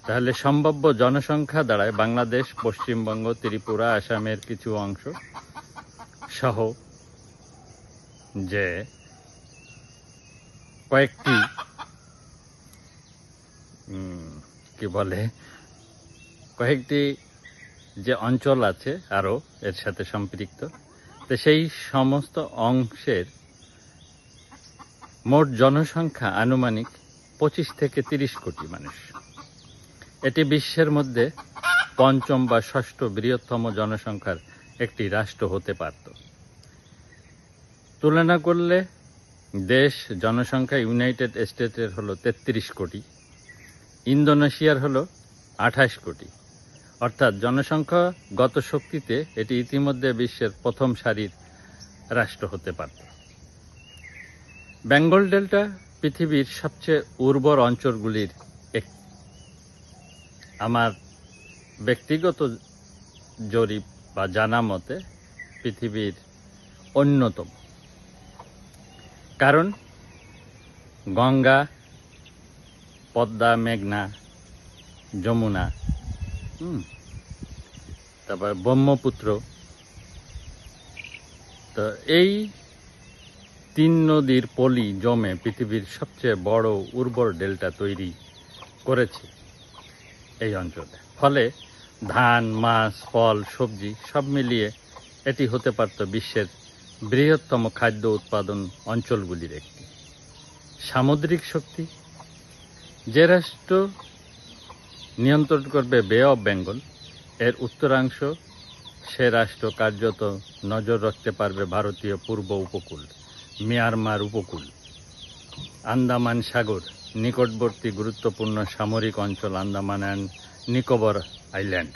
তাহলে সম্ভাব্য জনসংখ্যা দাঁড়ায় বাংলাদেশ, পশ্চিমবঙ্গ, ত্রিপুরা, আসামের কিছু অংশ সহ যে কয়েকটি কি বলে কয়েকটি যে অঞ্চল আছে আরও এর সাথে সম্পৃক্ত, তো সেই সমস্ত অংশের মোট জনসংখ্যা আনুমানিক 25 থেকে 30 কোটি মানুষ। এটি বিশ্বের মধ্যে পঞ্চম বা ষষ্ঠ বৃহত্তম জনসংখ্যার একটি রাষ্ট্র হতে পারত। তুলনা করলে দেশ জনসংখ্যা ইউনাইটেড স্টেটের হলো 33 কোটি, ইন্দোনেশিয়ার হলো 28 কোটি। অর্থাৎ জনসংখ্যাগত শক্তিতে এটি ইতিমধ্যে বিশ্বের প্রথম সারির রাষ্ট্র হতে পারত। বেঙ্গল ডেল্টা পৃথিবীর সবচেয়ে উর্বর অঞ্চলগুলির একটি। আমার ব্যক্তিগত জরিপ বা জানা মতে পৃথিবীর অন্যতম। কারণ গঙ্গা, পদ্মা, মেঘনা, যমুনা, তারপর ব্রহ্মপুত্র, তো এই 3 নদীর পলি জমে পৃথিবীর সবচেয়ে বড় উর্বর ডেল্টা তৈরি করেছে এই অঞ্চলে। ফলে ধান, মাছ, ফল, সবজি সব মিলিয়ে এটি হতে পারত বিশ্বের বৃহত্তম খাদ্য উৎপাদন অঞ্চলগুলির একটি। সামুদ্রিক শক্তি, যে রাষ্ট্র নিয়ন্ত্রণ করবে বে অফ বেঙ্গল এর উত্তরাংশ, সে রাষ্ট্র কার্যত নজর রাখতে পারবে ভারতীয় পূর্ব উপকূল, মিয়ানমার উপকূল, আন্দামান সাগর, নিকটবর্তী গুরুত্বপূর্ণ সামরিক অঞ্চল আন্দামান অ্যান্ড নিকোবর আইল্যান্ড।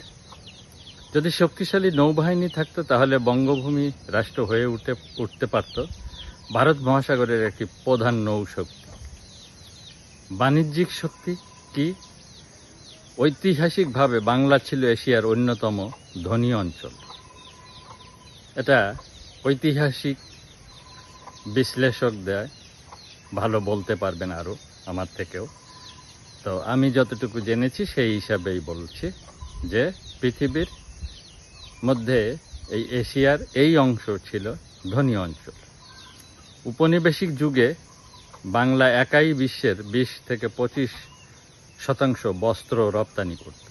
যদি শক্তিশালী নৌবাহিনী থাকতো তাহলে বঙ্গভূমি রাষ্ট্র হয়ে উঠতে পারত ভারত মহাসাগরের একটি প্রধান নৌ শক্তি। বাণিজ্যিক শক্তি কি? ঐতিহাসিকভাবে বাংলা ছিল এশিয়ার অন্যতম ধনী অঞ্চল। এটা ঐতিহাসিক বিশ্লেষকদের ভালো বলতে পারবেন আরও আমার থেকেও। তো আমি যতটুকু জেনেছি সেই হিসাবেই বলছি যে পৃথিবীর মধ্যে এই এশিয়ার এই অংশ ছিল ধনী অঞ্চল। উপনিবেশিক যুগে বাংলা একাই বিশ্বের 20 থেকে 25% বস্ত্র রপ্তানি করত।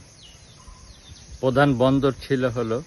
প্রধান বন্দর ছিল হলো